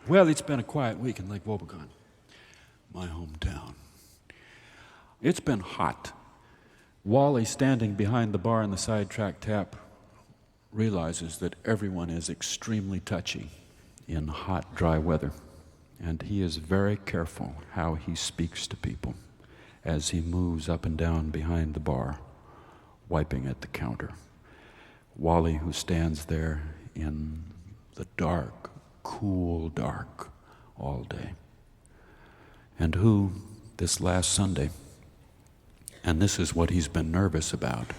Well, it's been a quiet week in Lake Wobegon, my hometown. It's been hot. Wally, standing behind the bar in the sidetrack tap, realizes that everyone is extremely touchy in hot, dry weather, and he is very careful how he speaks to people as he moves up and down behind the bar, wiping at the counter. Wally, who stands there in the dark, cool dark all day, and who, this last Sunday, and this is what he's been nervous about,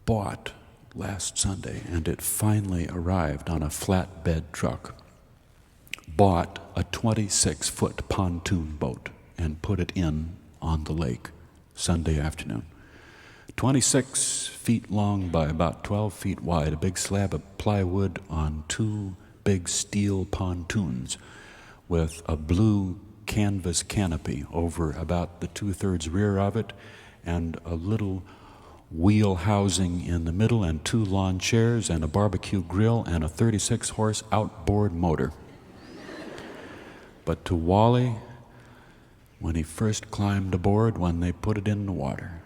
bought last Sunday, and it finally arrived on a flatbed truck, bought a 26-foot pontoon boat and put it in on the lake Sunday afternoon. 26 feet long by about 12 feet wide, a big slab of plywood on two big steel pontoons with a blue canvas canopy over about the 2/3 rear of it, and a little wheel housing in the middle, and two lawn chairs and a barbecue grill and a 36-horse outboard motor. But to Wally, when he first climbed aboard, when they put it in the water,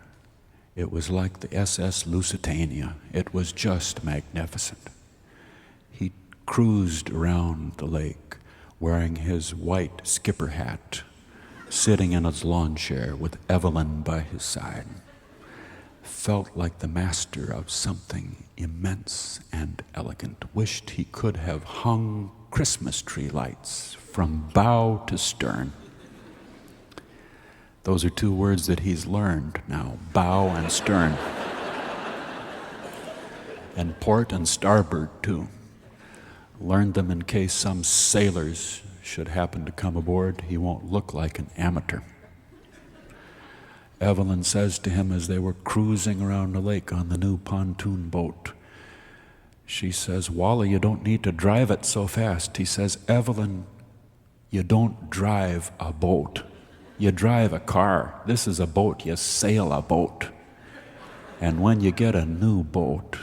it was like the SS Lusitania. It was just magnificent. He cruised around the lake wearing his white skipper hat, sitting in his lawn chair with Evelyn by his side. Felt like the master of something immense and elegant. Wished he could have hung Christmas tree lights from bow to stern. Those are two words that he's learned now, bow and stern. And port and starboard, too. Learned them in case some sailors should happen to come aboard. He won't look like an amateur. Evelyn says to him as they were cruising around the lake on the new pontoon boat, she says, "Wally, you don't need to drive it so fast." He says, "Evelyn, you don't drive a boat. You drive a car. This is a boat. You sail a boat. And when you get a new boat,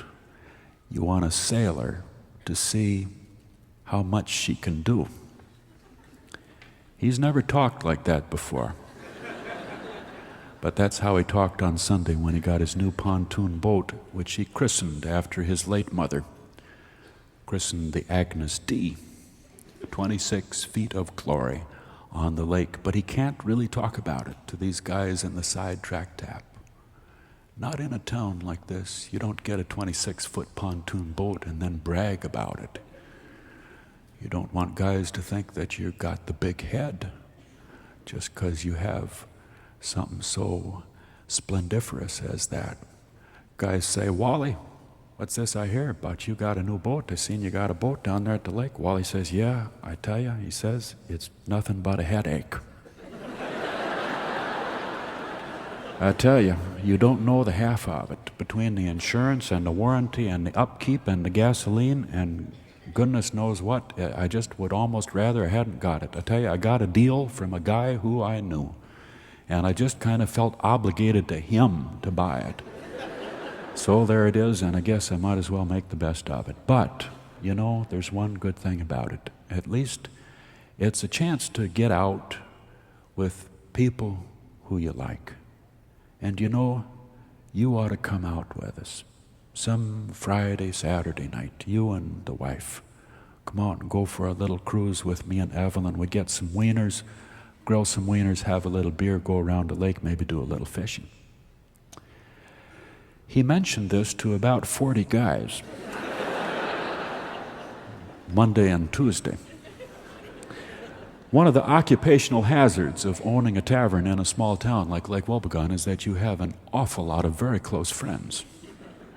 you want a sailor to see how much she can do." He's never talked like that before. But that's how he talked on Sunday when he got his new pontoon boat, which he christened after his late mother, christened the Agnes D, 26 feet of glory on the lake. But he can't really talk about it to these guys in the sidetrack tap. Not in a town like this. You don't get a 26-foot pontoon boat and then brag about it. You don't want guys to think that you got the big head just because you have something so splendiferous as that. Guys say, "Wally, what's this I hear about you got a new boat? I seen you got a boat down there at the lake." Wally says, "Yeah, I tell you," he says, "it's nothing but a headache." I tell you, you don't know the half of it, between the insurance and the warranty and the upkeep and the gasoline and goodness knows what. I just would almost rather I hadn't got it. I tell you, I got a deal from a guy who I knew, and I just kind of felt obligated to him to buy it. So there it is, and I guess I might as well make the best of it. But, you know, there's one good thing about it. At least it's a chance to get out with people who you like. And you know, you ought to come out with us some Friday, Saturday night, you and the wife. Come out and go for a little cruise with me and Evelyn. We get some wieners, grill some wieners, have a little beer, go around the lake, maybe do a little fishing. He mentioned this to about 40 guys, Monday and Tuesday. One of the occupational hazards of owning a tavern in a small town like Lake Wobegon is that you have an awful lot of very close friends.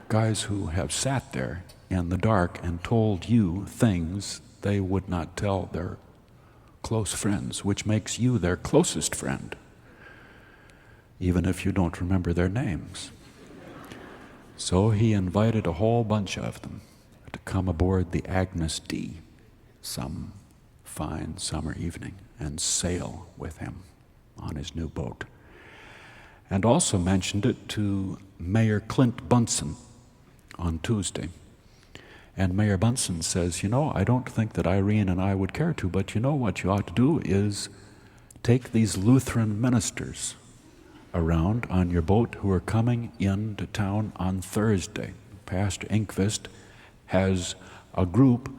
Guys who have sat there in the dark and told you things they would not tell their close friends, which makes you their closest friend, even if you don't remember their names. So he invited a whole bunch of them to come aboard the Agnes D some fine summer evening and sail with him on his new boat. And also mentioned it to Mayor Clint Bunsen on Tuesday. And Mayor Bunsen says, I don't think that Irene and I would care to, but what you ought to do is take these Lutheran ministers around on your boat who are coming into town on Thursday. Pastor Enqvist has a group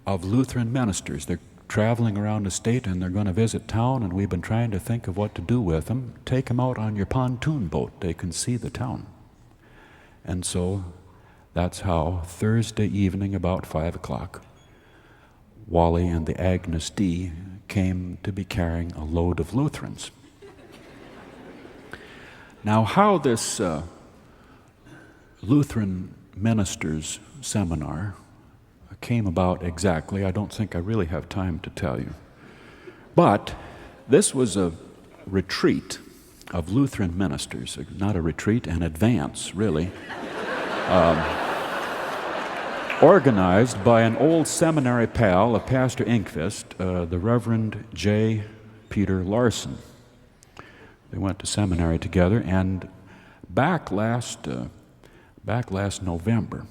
of Lutheran ministers. They're traveling around the state and they're going to visit town, and we've been trying to think of what to do with them. Take them out on your pontoon boat. They can see the town. And so that's how Thursday evening about 5 o'clock, Wally and the Agnes D came to be carrying a load of Lutherans. Now, how this Lutheran ministers seminar came about exactly, I don't think I really have time to tell you. But this was a retreat of Lutheran ministers, not a retreat, an advance, really, organized by an old seminary pal of Pastor Enqvist, the Reverend J. Peter Larson. They went to seminary together, and back last November,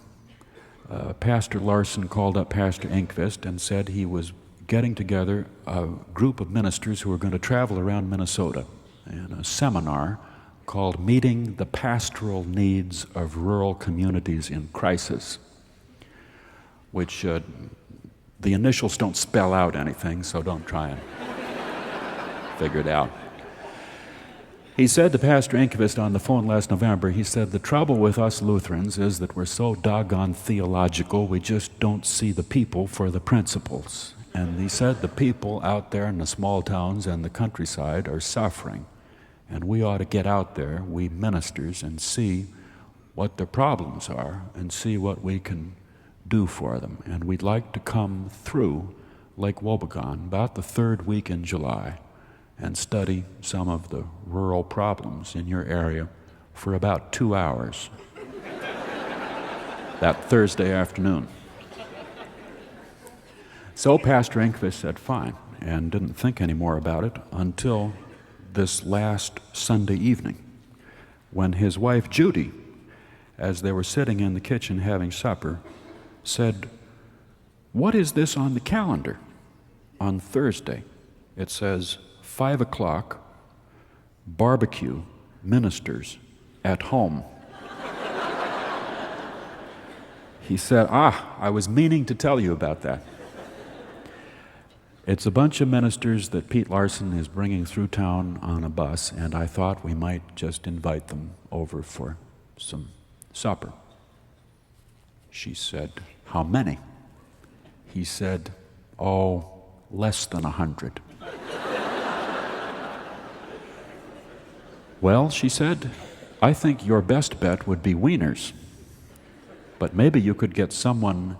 Pastor Larson called up Pastor Enqvist and said he was getting together a group of ministers who were going to travel around Minnesota in a seminar called Meeting the Pastoral Needs of Rural Communities in Crisis, which the initials don't spell out anything, so don't try and figure it out. He said to Pastor Enqvist on the phone last November, he said, the trouble with us Lutherans is that we're so doggone theological, we just don't see the people for the principles. And he said the people out there in the small towns and the countryside are suffering. And we ought to get out there, we ministers, and see what their problems are and see what we can do for them. And we'd like to come through Lake Wobegon about the third week in July and study some of the rural problems in your area for about 2 hours that Thursday afternoon. So Pastor Enqvist said fine and didn't think any more about it until this last Sunday evening when his wife Judy, as they were sitting in the kitchen having supper, said, what is this on the calendar on Thursday? It says 5 o'clock, barbecue, ministers at home. He said, I was meaning to tell you about that. It's a bunch of ministers that Pete Larson is bringing through town on a bus, and I thought we might just invite them over for some supper. She said, how many? He said, less than 100. Well, she said, I think your best bet would be wieners, but maybe you could get someone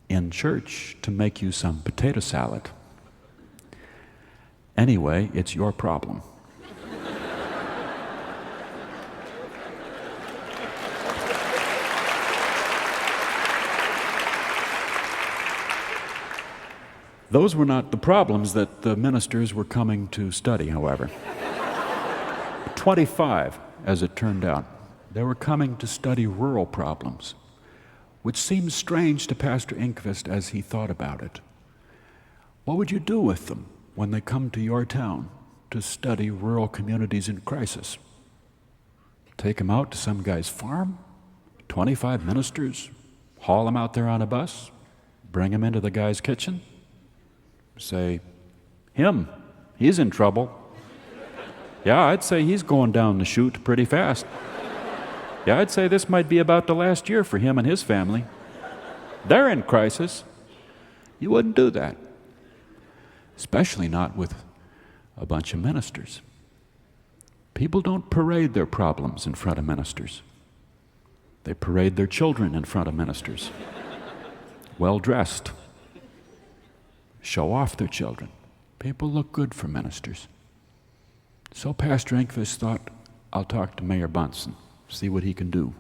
in church to make you some potato salad. Anyway, it's your problem. Those were not the problems that the ministers were coming to study, however. 25, as it turned out. They were coming to study rural problems, which seemed strange to Pastor Enqvist as he thought about it. What would you do with them when they come to your town to study rural communities in crisis? Take them out to some guy's farm? 25 ministers? Haul them out there on a bus? Bring them into the guy's kitchen? Say, he's in trouble. Yeah, I'd say he's going down the chute pretty fast. Yeah, I'd say this might be about the last year for him and his family. They're in crisis. You wouldn't do that. Especially not with a bunch of ministers. People don't parade their problems in front of ministers. They parade their children in front of ministers. Well-dressed. Show off their children. People look good for ministers. So Pastor Enqvist thought, I'll talk to Mayor Bunsen, see what he can do.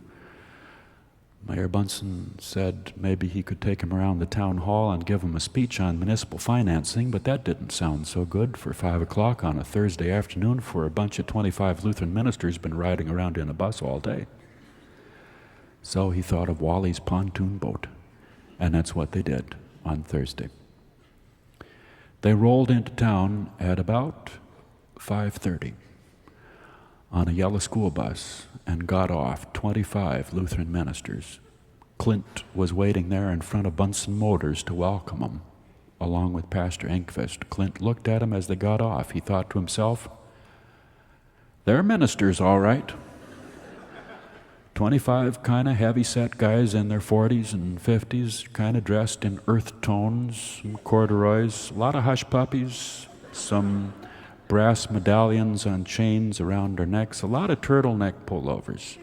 Mayor Bunsen said maybe he could take him around the town hall and give him a speech on municipal financing, but that didn't sound so good for 5 o'clock on a Thursday afternoon for a bunch of 25 Lutheran ministers been riding around in a bus all day. So he thought of Wally's pontoon boat And that's what they did on Thursday. They rolled into town at about 5:30 on a yellow school bus and got off, 25 Lutheran ministers. Clint was waiting there in front of Bunsen Motors to welcome them, along with Pastor Enqvist. Clint looked at him as they got off. He thought to himself, they're ministers, all right. 25 kind of heavy-set guys in their 40s and 50s, kind of dressed in earth tones, some corduroys, a lot of hush puppies, some brass medallions on chains around their necks, a lot of turtleneck pullovers.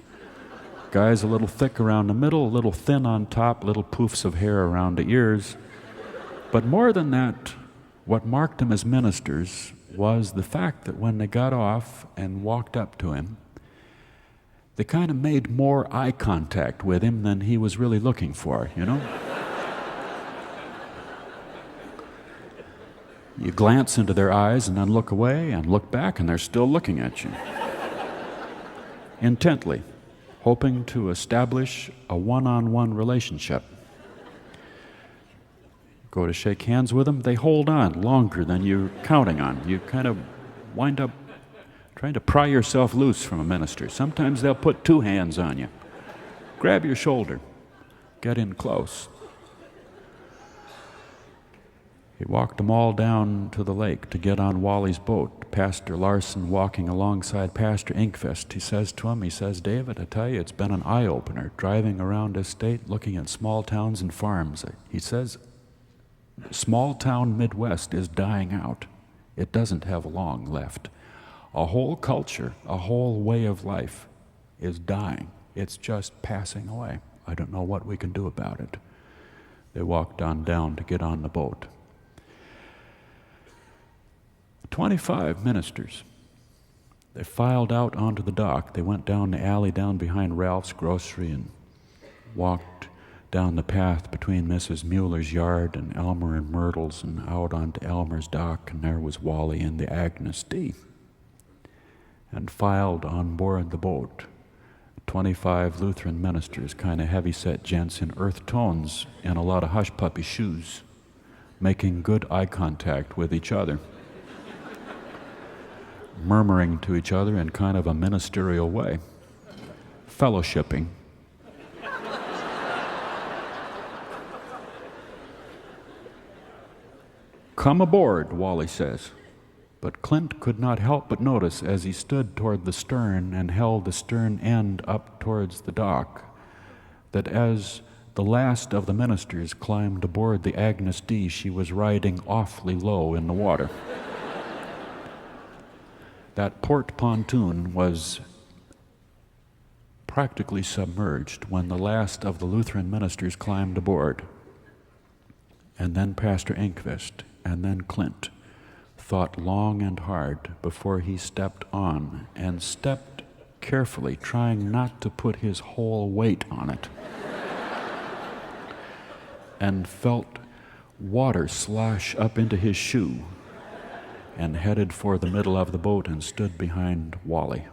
Guys a little thick around the middle, a little thin on top, little poofs of hair around the ears. But more than that, what marked them as ministers was the fact that when they got off and walked up to him, they kind of made more eye contact with him than he was really looking for, you know? You glance into their eyes and then look away and look back and they're still looking at you. Intently, hoping to establish a one-on-one relationship. Go to shake hands with them, they hold on longer than you're counting on. You kind of wind up trying to pry yourself loose from a minister. Sometimes they'll put two hands on you, grab your shoulder, get in close. He walked them all down to the lake to get on Wally's boat. Pastor Larson walking alongside Pastor Enqvist. He says to him, David, I tell you, it's been an eye-opener driving around this state looking at small towns and farms. He says, small town Midwest is dying out. It doesn't have long left. A whole culture, a whole way of life is dying. It's just passing away. I don't know what we can do about it. They walked on down to get on the boat. 25 ministers. They filed out onto the dock. They went down the alley down behind Ralph's grocery and walked down the path between Mrs. Mueller's yard and Elmer and Myrtle's and out onto Elmer's dock, and there was Wally and the Agnes D. And filed on board the boat. 25 Lutheran ministers, kind of heavy-set gents in earth tones and a lot of hush-puppy shoes, making good eye contact with each other, murmuring to each other in kind of a ministerial way, fellowshipping. Come aboard, Wally says. But Clint could not help but notice as he stood toward the stern and held the stern end up towards the dock, that as the last of the ministers climbed aboard the Agnes D, she was riding awfully low in the water. That port pontoon was practically submerged when the last of the Lutheran ministers climbed aboard. And then Pastor Enqvist, and then Clint thought long and hard before he stepped on, and stepped carefully, trying not to put his whole weight on it, and felt water slosh up into his shoe, and headed for the middle of the boat and stood behind Wally.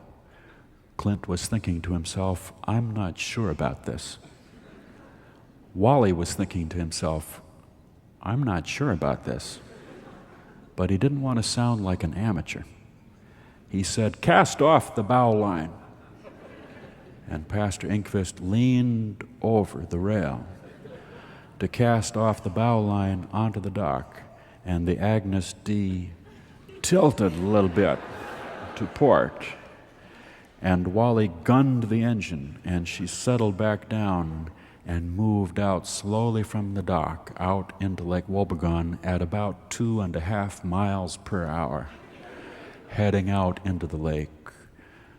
Clint was thinking to himself, I'm not sure about this. Wally was thinking to himself, I'm not sure about this. But he didn't want to sound like an amateur. He said, cast off the bow line. And Pastor Enqvist leaned over the rail to cast off the bow line onto the dock, and the Agnes D tilted a little bit to port, and Wally gunned the engine, and she settled back down and moved out slowly from the dock out into Lake Wobegon at about 2.5 miles per hour, heading out into the lake.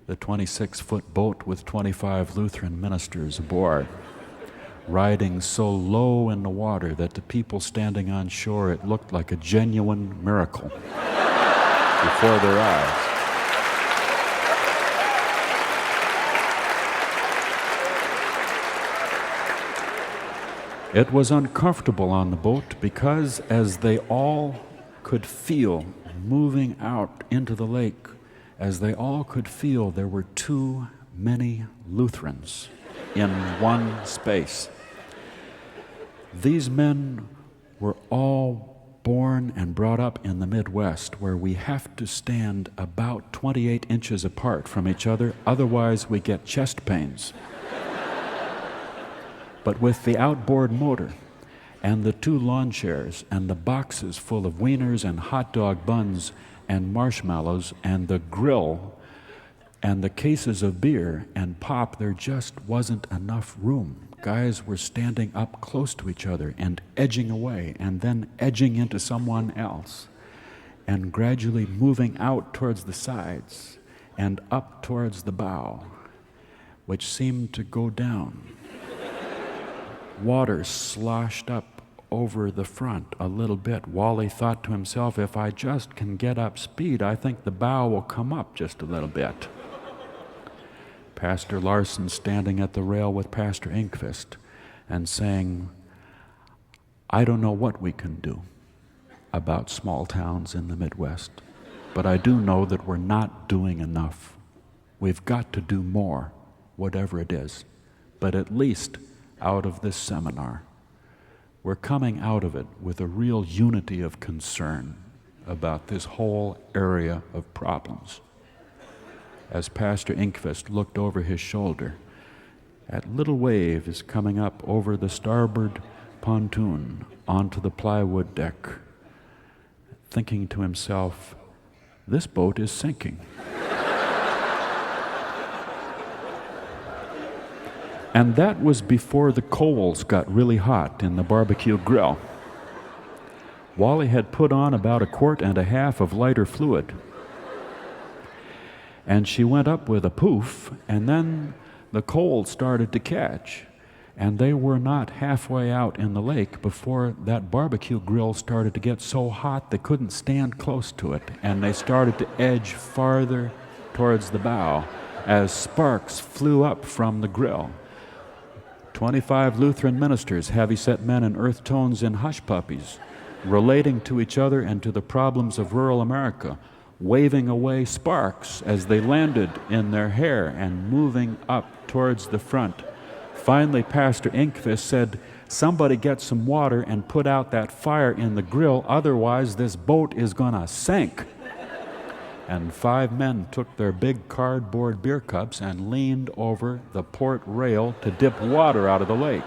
The 26-foot boat with 25 Lutheran ministers aboard, riding so low in the water that the people standing on shore, it looked like a genuine miracle before their eyes. It was uncomfortable on the boat because as they all could feel moving out into the lake, as they all could feel there were too many Lutherans in one space. These men were all born and brought up in the Midwest, where we have to stand about 28 inches apart from each other, otherwise we get chest pains. But with the outboard motor and the 2 lawn chairs and the boxes full of wieners and hot dog buns and marshmallows and the grill and the cases of beer and pop, there just wasn't enough room. Guys were standing up close to each other and edging away and then edging into someone else and gradually moving out towards the sides and up towards the bow, which seemed to go down. Water sloshed up over the front a little bit. Wally thought to himself, if I just can get up speed, I think the bow will come up just a little bit. Pastor Larson standing at the rail with Pastor Inkvist and saying, I don't know what we can do about small towns in the Midwest, but I do know that we're not doing enough. We've got to do more, whatever it is. But at least out of this seminar, we're coming out of it with a real unity of concern about this whole area of problems. As Pastor Inkvist looked over his shoulder, that little wave is coming up over the starboard pontoon onto the plywood deck, thinking to himself, this boat is sinking. And that was before the coals got really hot in the barbecue grill. Wally had put on about 1.5 quarts of lighter fluid. And she went up with a poof, and then the coals started to catch. And they were not halfway out in the lake before that barbecue grill started to get so hot they couldn't stand close to it. And they started to edge farther towards the bow as sparks flew up from the grill. 25 Lutheran ministers, heavy-set men in earth tones and hush puppies, relating to each other and to the problems of rural America, waving away sparks as they landed in their hair and moving up towards the front. Finally, Pastor Inkvist said, somebody get some water and put out that fire in the grill, otherwise this boat is gonna sink. And 5 men took their big cardboard beer cups and leaned over the port rail to dip water out of the lake.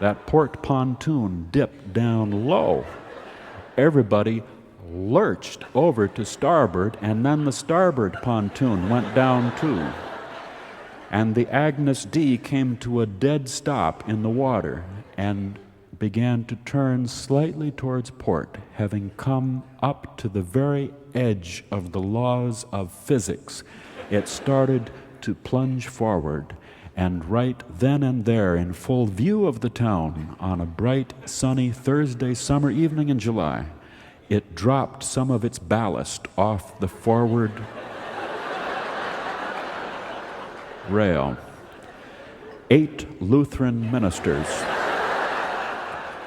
That port pontoon dipped down low. Everybody lurched over to starboard, and then the starboard pontoon went down too. And the Agnes D came to a dead stop in the water and began to turn slightly towards port, having come up to the very edge of the laws of physics. It started to plunge forward, and right then and there, in full view of the town, on a bright, sunny Thursday summer evening in July, it dropped some of its ballast off the forward rail. 8 Lutheran ministers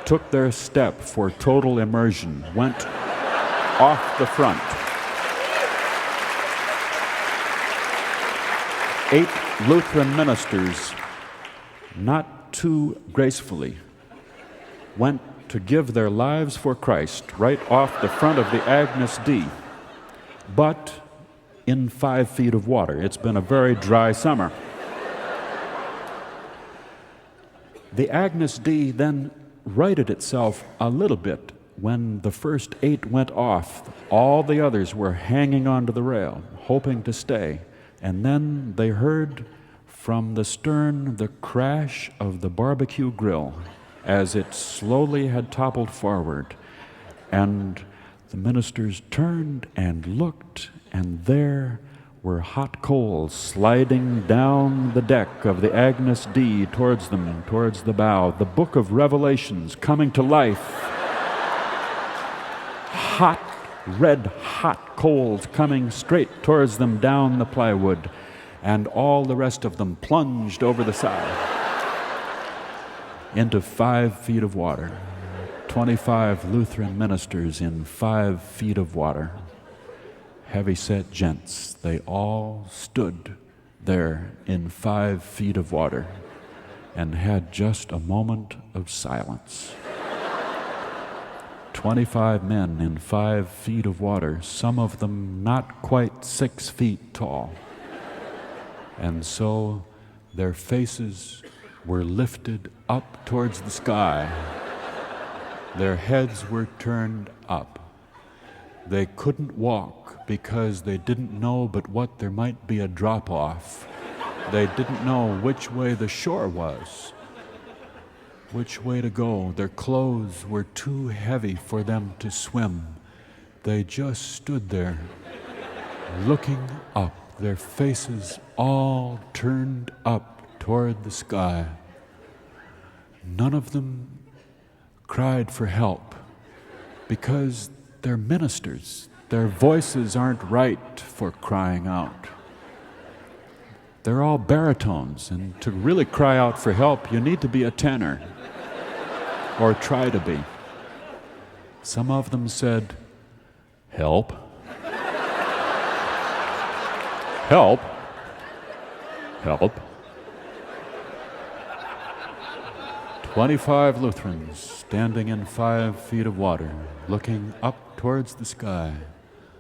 took their step for total immersion, went off the front. 8 Lutheran ministers, not too gracefully, went to give their lives for Christ right off the front of the Agnes D, but in 5 feet of water. It's been a very dry summer. The Agnes D then righted itself a little bit when the first 8 went off. All the others were hanging onto the rail, hoping to stay. And then they heard from the stern the crash of the barbecue grill as it slowly had toppled forward. And the ministers turned and looked, and there were hot coals sliding down the deck of the Agnes D towards them, towards the bow. The book of Revelations coming to life. Hot, red hot coals coming straight towards them down the plywood, and all the rest of them plunged over the side into 5 feet of water. 25 Lutheran ministers in 5 feet of water. Heavy-set gents, they all stood there in 5 feet of water and had just a moment of silence. 25 men in 5 feet of water, some of them not quite 6 feet tall. And so their faces were lifted up towards the sky. Their heads were turned up. They couldn't walk because they didn't know but what there might be a drop-off. They didn't know which way the shore was, which way to go. Their clothes were too heavy for them to swim. They just stood there, looking up, their faces all turned up toward the sky. None of them cried for help because they're ministers. Their voices aren't right for crying out. They're all baritones, and to really cry out for help, you need to be a tenor, or try to be. Some of them said, "Help. Help. Help." 25 Lutherans standing in 5 feet of water, looking up towards the sky,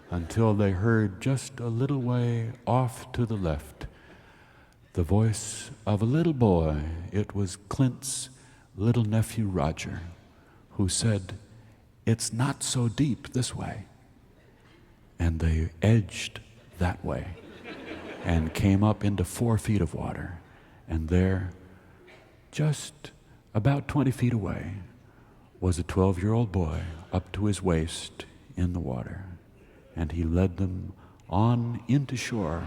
until they heard just a little way off to the left the voice of a little boy. It was Clint's little nephew Roger, who said, "It's not so deep this way." And they edged that way and came up into 4 feet of water. And there, just about 20 feet away, was a 12-year-old boy up to his waist in the water. And he led them on into shore.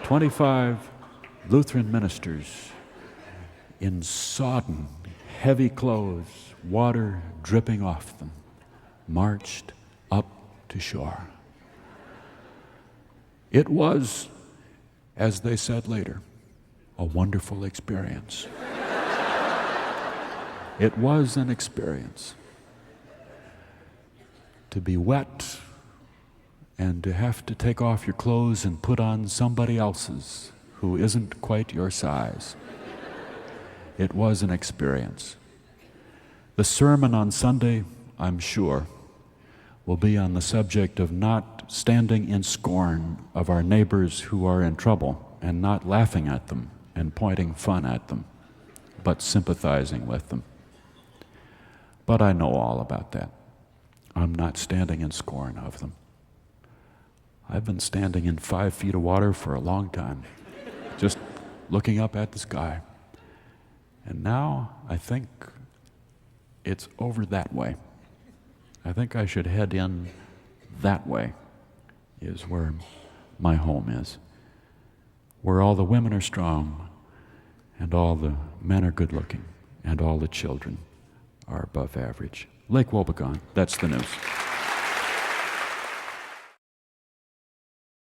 25 Lutheran ministers in sodden, heavy clothes, water dripping off them, marched up to shore. It was, as they said later, a wonderful experience. It was an experience to be wet and to have to take off your clothes and put on somebody else's who isn't quite your size. It was an experience. The sermon on Sunday, I'm sure, will be on the subject of not standing in scorn of our neighbors who are in trouble and not laughing at them and pointing fun at them, but sympathizing with them. But I know all about that. I'm not standing in scorn of them. I've been standing in 5 feet of water for a long time, just looking up at the sky. And now I think it's over that way. I think I should head in that way, is where my home is, where all the women are strong and all the men are good looking and all the children are above average. Lake Wobegon, that's the news.